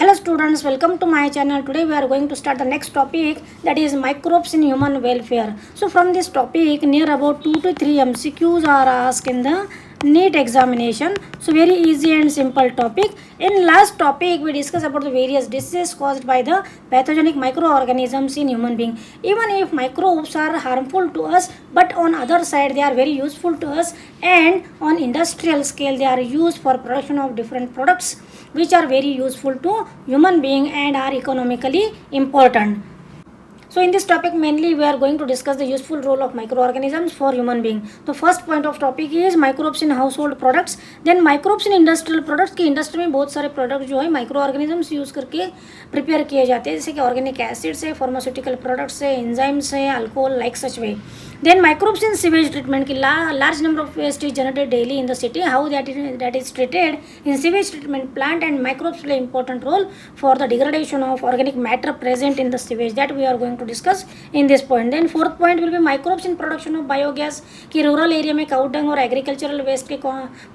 Hello students, welcome to my channel. Today we are going to start the next topic, that is microbes in human welfare. So from this topic near about 2 to 3 MCQs are asked in the NEET examination. So very easy and simple topic. In last topic we discussed about the various diseases caused by the pathogenic microorganisms in human being. Even if microbes are harmful to us, but on other side they are very useful to us, and on industrial scale they are used for production of different products which are very useful to human being and are economically important. So in this topic mainly we are going to discuss the useful role of microorganisms for human being. The first point of topic is microbes in household products, then microbes in industrial products. कि industry में बहुत सारे product जो है micro organisms use करके prepare किए जाते हैं, जैसे कि ऑर्गेनिक एसिड्स है, फार्मास्यूटिकल प्रोडक्ट्स है, एंजाइम्स है, alcohol, like such way. Then microbes in sewage treatment की large number of waste is generated daily in the city. How that is treated in sewage treatment plant, and microbes play important role for the degradation of organic matter present in the sewage. That we are going to discuss in this point. Then fourth point will be microbes in production of biogas कि rural area में cow dung और agricultural waste के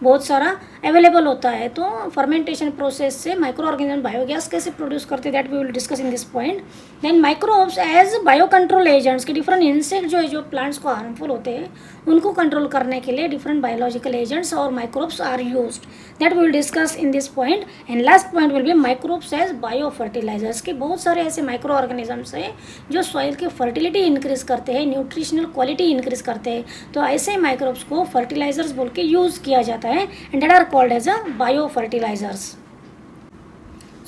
बहुत सारा available होता है, तो fermentation process से माइक्रो ऑर्गेनिज्म बायोगैस कैसे प्रोड्यूस करते हैं, that we will discuss in this point. Then microbes as bio control agents के डिफरेंट इंसेक्ट जो है जो प्लांट्स को हार्मफुल होते हैं उनको कंट्रोल करने के लिए डिफरेंट बायोलॉजिकल एजेंट्स और microbes are used, that we will discuss in this point. And last point will be microbes as bio fertilizers के बहुत सारे ऐसे माइक्रो ऑर्गेनिजम्स हैं जो सॉइल की फर्टिलिटी इंक्रीज करते हैं, न्यूट्रिशनल क्वालिटी इंक्रीज करते हैं, तो ऐसे माइक्रोब्स को फर्टिलाइजर्स बोल के यूज़ किया जाता है, and that are called as a bio fertilizers.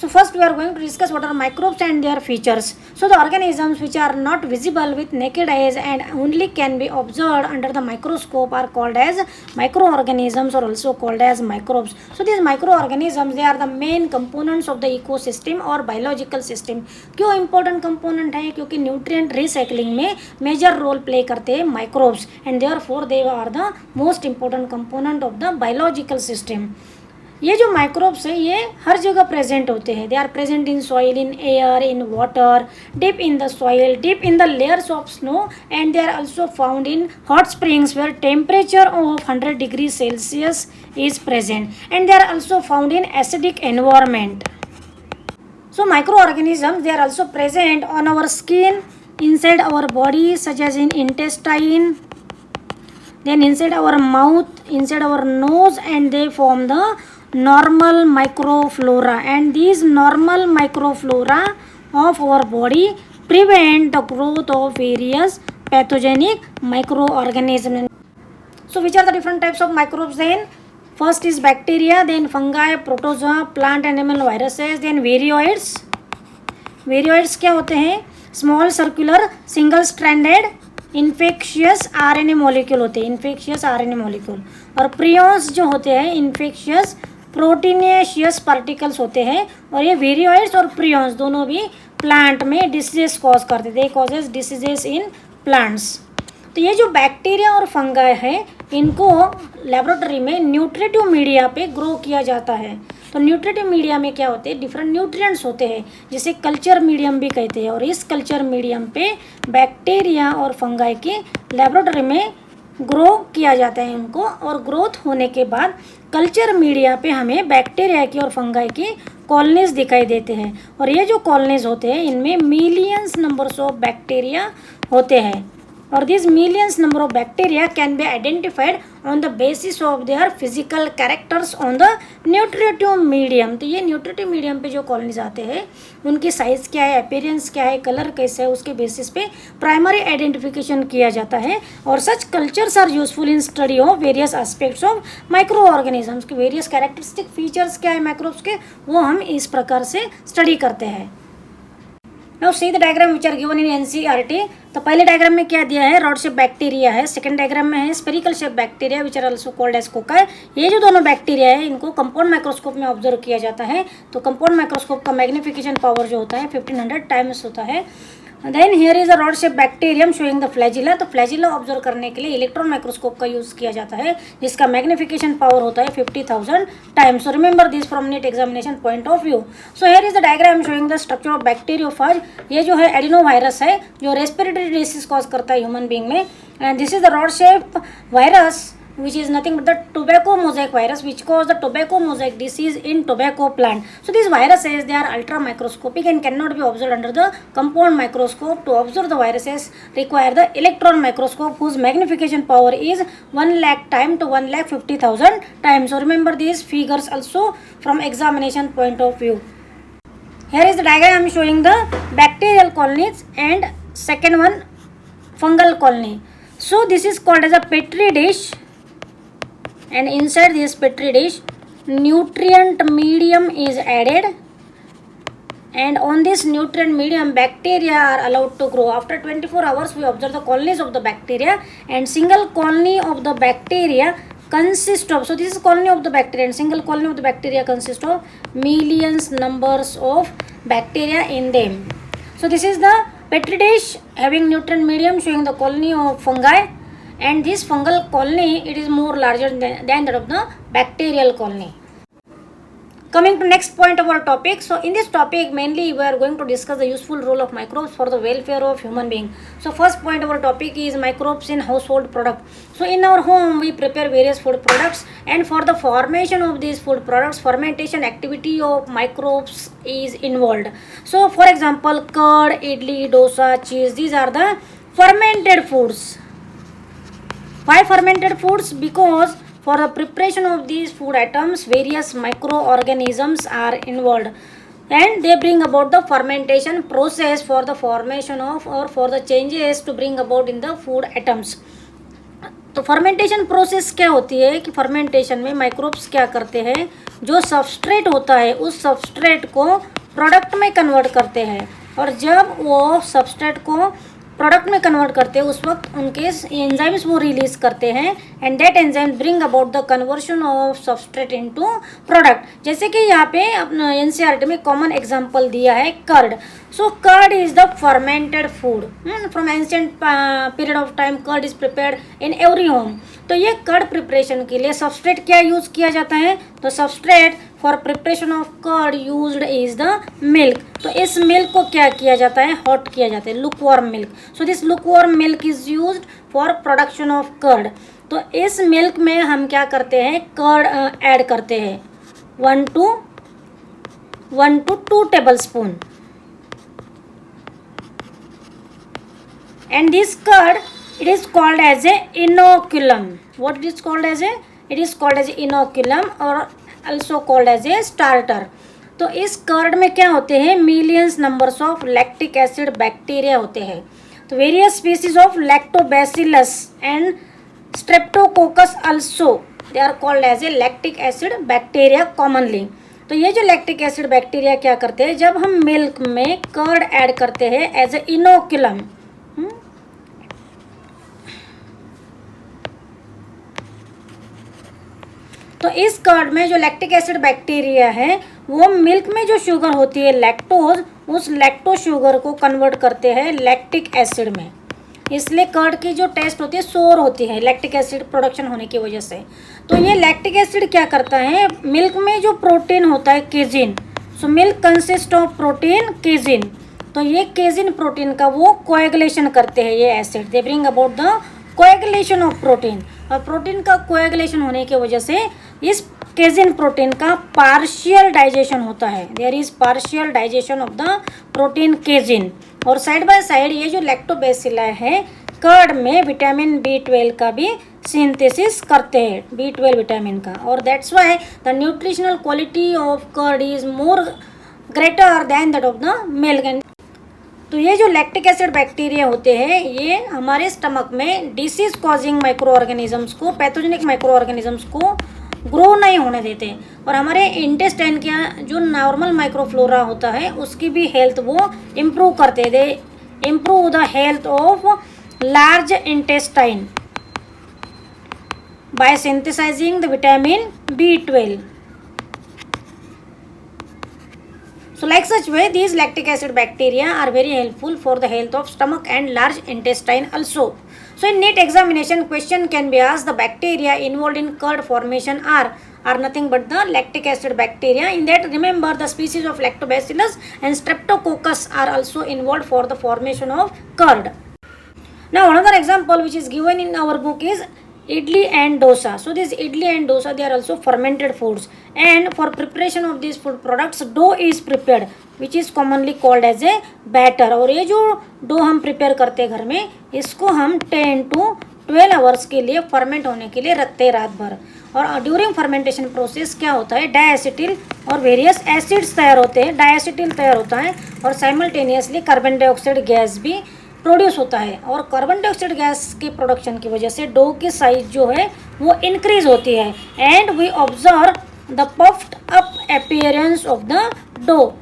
So first we are going to discuss what are microbes and their features. So the organisms which are not visible with naked eyes and only can be observed under the microscope are called as microorganisms, or also called as microbes. So these microorganisms, they are the main components of the ecosystem or biological system. क्यों important component है? क्योंकि nutrient recycling में major role play करते हैं microbes, and therefore they are the most important component of the biological system. ये जो microbes है ये हर जगह प्रेजेंट होते हैं. They are present in soil, in air, in water, deep in the soil, deep in the layers of snow, and they are also found in hot springs where temperature of 100 degree Celsius is present, and they are also found in acidic environment. So microorganisms, they are also present on our skin, inside our body, such as in intestine, then inside our mouth, inside our nose, and they form the normal microflora, and these normal microflora of our body prevent the growth of various pathogenic microorganisms. So which are the different types of microbes then? First is bacteria, then fungi, protozoa, plant animal viruses, then varioids. Varioids क्या होते हैं? Small circular single stranded infectious RNA molecule होते हैं, infectious RNA molecule. और prions जो होते हैं infectious proteinaceous particles होते हैं, और ये वेरियोइड्स और प्रियॉन्स दोनों भी प्लांट में डिसीजेस कॉज करते थे, कॉजेज डिसीजेस इन प्लांट्स. तो ये जो बैक्टीरिया और फंगाई है इनको लेबोरेटरी में न्यूट्रिटिव मीडिया पे ग्रो किया जाता है. तो न्यूट्रिटिव मीडिया में क्या होते हैं? डिफरेंट न्यूट्रिएंट्स होते हैं, जिसे कल्चर मीडियम भी कहते हैं, और इस कल्चर मीडियम पे बैक्टीरिया और फंगाई की लेबोरेटरी में ग्रो किया जाता है इनको, और ग्रोथ होने के बाद कल्चर मीडिया पे हमें बैक्टीरिया की और फंगाई की कॉलोनीज दिखाई देते हैं. और ये जो कॉलोनीज होते हैं इनमें मिलियंस नंबर्स ऑफ बैक्टीरिया होते हैं, और these millions number of bacteria can be identified on the basis of their physical characters on the nutritive medium. तो ये nutritive medium पे जो कॉलोनीज आते हैं उनकी साइज़ क्या है, अपीयरेंस क्या है, कलर कैसा है, उसके बेसिस पे प्राइमरी आइडेंटिफिकेशन किया जाता है. और such cultures are useful in study of various aspects of microorganisms के वेरियस कैरेक्टरिस्टिक फीचर्स क्या है माइक्रोब्स के, वो हम इस प्रकार से स्टडी करते हैं. Now see the diagram which are given in NCERT. तो पहले डायग्राम में क्या दिया है? रॉड शेप बैक्टीरिया है. सेकंड डायग्राम में है spherical shape bacteria which are also called as cocci. ये जो दोनों बैक्टीरिया है इनको कंपाउंड माइक्रोस्कोप में ऑब्जर्व किया जाता है. तो कंपाउंड माइक्रोस्कोप का मैग्निफिकेशन पावर जो होता है 1500 टाइम्स होता है. Then here is a rod shape bacterium showing the flagella. तो फ्लैजिला ऑब्जर्व करने के लिए इलेक्ट्रॉन माइक्रोस्कोप का यूज़ किया जाता है, जिसका मैग्निफिकेशन पावर होता है 50,000 times. So remember this from NEET examination point of view. So here is the diagram showing the structure of bacteriophage. ये जो है एडिनो वायरस है जो रेस्पिरेटरी डिसीज कॉज करता है ह्यूमन बींग में, and this is the rod shape virus which is nothing but the tobacco mosaic virus, which cause the tobacco mosaic disease in tobacco plant. So these viruses, they are ultra microscopic and cannot be observed under the compound microscope. To observe the viruses require the electron microscope, whose magnification power is 1 lakh time to 1,50,000 times. So remember these figures also from examination point of view. Here is the diagram showing the bacterial colonies and second one fungal colony. So this is called as a petri dish, and inside this petri dish nutrient medium is added, and on this nutrient medium bacteria are allowed to grow. After 24 hours we observe the colonies of the bacteria, and single colony of the bacteria consists of, so this is colony of the bacteria, and single colony of the bacteria consists of millions numbers of bacteria in them. So this is the petri dish having nutrient medium showing the colony of fungi, and this fungal colony, it is more larger than that of the bacterial colony. Coming to next point of our topic. So in this topic mainly we are going to discuss the useful role of microbes for the welfare of human being. So first point of our topic is microbes in household product. So in our home we prepare various food products, and for the formation of these food products fermentation activity of microbes is involved. So for example curd, idli, dosa, cheese, these are the fermented foods. Why fermented foods? Because for the preparation of these food items various microorganisms are involved, and they bring about the fermentation process for the formation of or for the changes to bring about in the food items. तो fermentation process क्या होती है कि fermentation में microbes क्या करते हैं, जो सबस्ट्रेट होता है उस सबस्ट्रेट को प्रोडक्ट में कन्वर्ट करते हैं, और जब वो सबस्ट्रेट को प्रोडक्ट में कन्वर्ट करते हैं उस वक्त उनके एंजाइम्स वो रिलीज करते हैं, and that enzyme bring about the conversion of substrate into product. जैसे कि यहाँ पे अपना एनसीईआरटी में कॉमन एग्जांपल दिया है curd. So curd is the fermented food. From ancient period of time curd is prepared in every home. तो ये कर्ड प्रिपरेशन के लिए सबस्ट्रेट क्या यूज किया जाता है, तो substrate for preparation of curd used is the milk. तो इस मिल्क को क्या किया जाता है, हॉट किया जाता है, lukewarm milk. So this lukewarm milk is used for production of curd. तो इस मिल्क में हम क्या करते हैं, कर्ड ऐड करते हैं 1 to 2 tablespoon, and this curd it is called as a inoculum. What it is called as a, it is called as inoculum or also called as a starter. तो इस curd में क्या होते हैं, millions numbers of lactic acid bacteria होते हैं. तो various species of lactobacillus and streptococcus also they are called as a lactic acid bacteria commonly. तो ये जो लैक्टिक एसिड बैक्टीरिया क्या करते हैं, जब हम मिल्क में कर्ड ऐड करते हैं एज ए इनोकुलम, तो इस कर्ड में जो लैक्टिक एसिड बैक्टीरिया है वो मिल्क में जो शुगर होती है लैक्टोज, उस लैक्टो शुगर को कन्वर्ट करते हैं लैक्टिक एसिड में. इसलिए कर्ड की जो टेस्ट होती है सोर होती है लैक्टिक एसिड प्रोडक्शन होने की वजह से. तो ये लैक्टिक एसिड क्या करता है, मिल्क में जो प्रोटीन होता है casein, so milk consist of protein casein. तो ये केजिन प्रोटीन का वो कोएगुलेशन करते हैं ये acid, they bring about the coagulation of protein. और प्रोटीन का कोएगुलेशन होने की वजह से इस केजिन प्रोटीन का पार्शियल डाइजेशन होता है. There is partial digestion of the protein casein. और साइड बाय साइड ये जो लैक्टोबैसिला है कर्ड में विटामिन B12 का भी सिंथेसिस करते हैं, B12 विटामिन का. और that's why the nutritional quality of curd is more greater than that of the milk. तो ये जो लैक्टिक एसिड बैक्टीरिया होते हैं ये हमारे स्टमक में डिसीज कॉजिंग माइक्रो ऑर्गेनिजम्स को, पैथोजेनिक माइक्रो ऑर्गेनिजम्स को ग्रो नहीं होने देते, और हमारे इंटेस्टाइन का जो नॉर्मल माइक्रोफ्लोरा होता है उसकी भी हेल्थ वो इम्प्रूव करते हैं. दे improve the health of large intestine bye synthesising the vitamin B12. So like such way these lactic acid bacteria are very helpful for the health of stomach and large intestine also. So in NEET examination question can be asked, the bacteria involved in curd formation are nothing but the lactic acid bacteria. In that remember the species of lactobacillus and streptococcus are also involved for the formation of curd. Now another example which is given in our book is idli and dosa. So this idli and dosa, they are also fermented foods, and for preparation of these food products dough is prepared, which is commonly called as a batter. और ये जो dough हम prepare करते हैं घर में, इसको हम 10 to 12 आवर्स के लिए फर्मेंट होने के लिए रखते हैं रात भर. और ड्यूरिंग फर्मेंटेशन प्रोसेस क्या होता है, डाइएसिटिल और वेरियस एसिड्स तैयार होते हैं. डाइएसिटिल तैयार होता है और साइमल्टेनियसली कार्बन डाइऑक्साइड गैस भी प्रोड्यूस होता है. और कार्बन डाइऑक्साइड गैस के प्रोडक्शन की वजह से डो की साइज जो है वो इंक्रीज होती है. And we observe the puffed up appearance of the dough,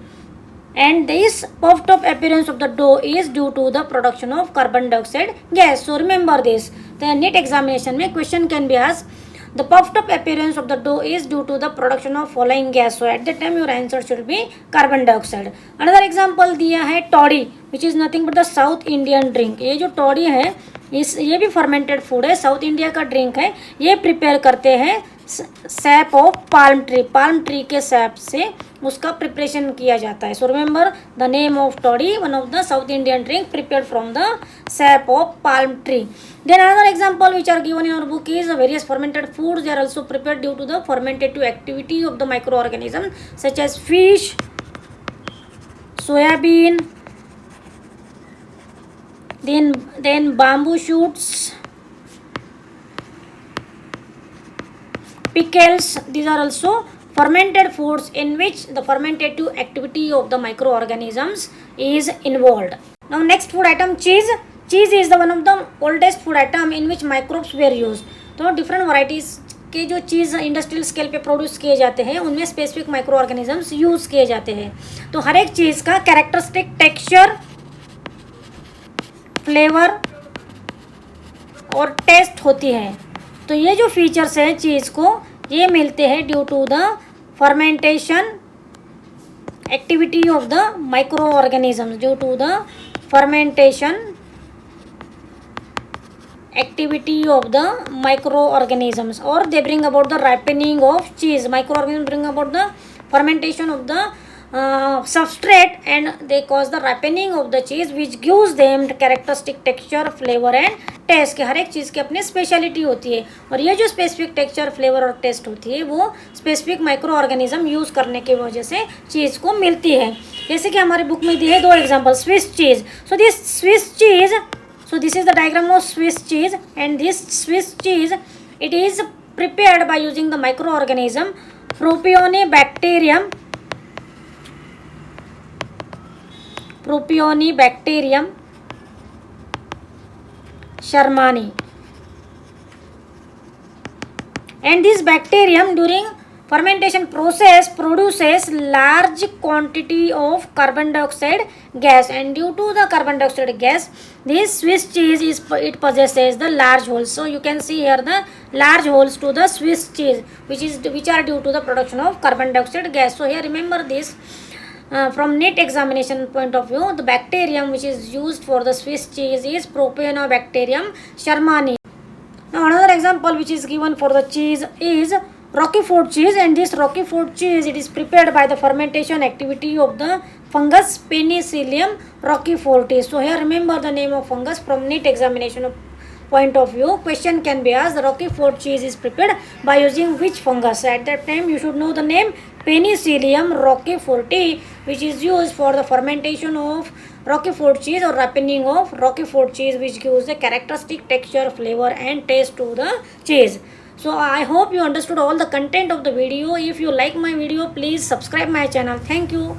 and this puffed up appearance of the dough is due to the production of carbon dioxide gas. So remember this, the NEET examination में question can be asked, the puffed up appearance of the dough is due to the production of following gas. So at that time your answer should be carbon dioxide. Another example दिया है toddy, which is nothing but the South Indian drink. ये जो toddy है ये भी fermented food है, south India का drink है. ये प्रिपेयर करते हैं SAP of palm tree, palm tree के सैप से उसका प्रिपरेशन किया जाता है. So remember the name of toddy, one of the south Indian drink prepared from the SAP of palm tree. Then another example which are given in our book is various fermented foods. They are also prepared due to the fermentative activity of the microorganism such as fish, soybean, then bamboo shoots, pickles. These are also fermented foods in which the fermentative activity of the microorganisms is involved. Now next food item, cheese. Cheese is the one of the oldest food item in which microbes were used. तो different varieties के जो चीज़ industrial scale पे produce किए जाते हैं उनमें specific micro organisms use किए जाते हैं. तो हर एक चीज़ का कैरेक्टरिस्टिक टेक्सचर, फ्लेवर और टेस्ट होती है. तो ये जो फीचर्स हैं चीज़ को, ये मिलते हैं due to the fermentation activity of the micro organisms, due to the fermentation activity of the microorganisms, or they bring about the ripening of cheese. Microorganisms bring about the fermentation of the substrate and they cause the ripening of the cheese which gives them the characteristic texture, flavor and taste. कि हर एक चीज़ की अपनी speciality होती है और ये जो specific texture, flavour और टेस्ट होती है वो स्पेसिफिक माइक्रो ऑर्गेनिज्म यूज़ करने की वजह से चीज़ को मिलती है. जैसे कि हमारे बुक में दी है दो example. Swiss cheese. So this Swiss cheese, so this is the diagram of Swiss cheese, and this Swiss cheese, it is prepared by using the microorganism Propionibacterium shermani. And this bacterium during fermentation process produces large quantity of carbon dioxide gas, and due to the carbon dioxide gas, this Swiss cheese it possesses the large holes. So you can see here the large holes to the Swiss cheese which are due to the production of carbon dioxide gas. So here remember this, from NEET examination point of view, the bacterium which is used for the Swiss cheese is Propionibacterium shermani. Now another example which is given for the cheese is Roquefort cheese, and this Roquefort cheese, it is prepared by the fermentation activity of the fungus Penicillium roqueforti. So here remember the name of fungus from NEET examination point of view. Question can be asked, the Roquefort cheese is prepared by using which fungus? At that time you should know the name Penicillium roqueforti, which is used for the fermentation of Roquefort cheese or ripening of Roquefort cheese, which gives the characteristic texture, flavor and taste to the cheese. So I hope you understood all the content of the video. If you like my video, please subscribe my channel. Thank you.